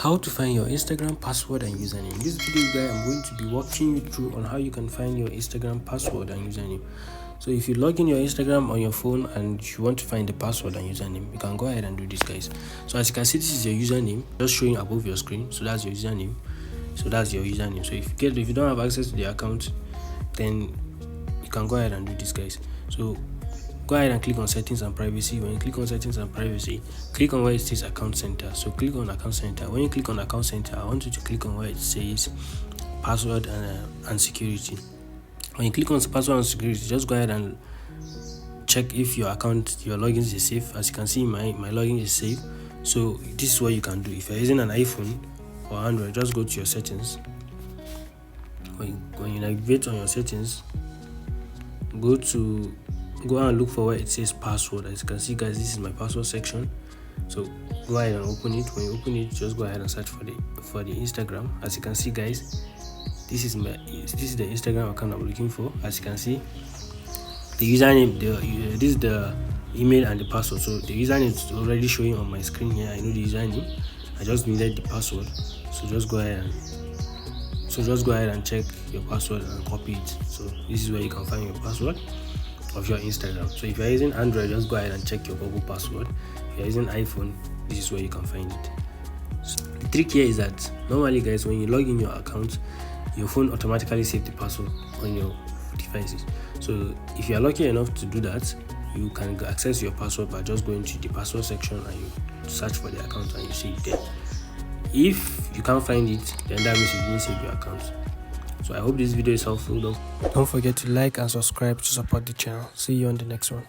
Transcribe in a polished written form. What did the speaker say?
How to find your Instagram password and username. In this video guys, I'm going to be walking you through on how you can find your Instagram password and username. So if you log in your Instagram on your phone and you want to find the password and username, you can go ahead and do this, guys. So as you can see, this is your username just showing above your screen. So that's your username. So if you don't have access to the account, then you can go ahead and do this, guys. So go ahead and click on settings and privacy. When you click on settings and privacy, click on where it says account center. So click on account center. When you click on account center, I want you to click on where it says password and security. When you click on password and security, just go ahead and check if your login is safe. As you can see, my login is safe. So this is what you can do. If you're using an iPhone or Android, just go to your settings. When you navigate on your settings, go and look for where it says password. As you can see, guys, this is my password section. So go ahead and open it. When you open it, just go ahead and search for the Instagram. As you can see, guys, this is the Instagram account I'm looking for. As you can see, the username, this is the email and the password. So the username is already showing on my screen here. I know the username. I just needed the password. So just go ahead and check your password and copy it. So this is where you can find your password of your Instagram. So if you're using Android, just go ahead and check your Google password. If you're using iPhone, this is where you can find it. So the trick here is that normally, guys, when you log in your account, your phone automatically saves the password on your devices. So if you are lucky enough to do that, you can access your password by just going to the password section and you search for the account and you see it there. If you can't find it, then that means you didn't save your account. So I hope this video is helpful. Don't forget to like and subscribe to support the channel. See you on the next one.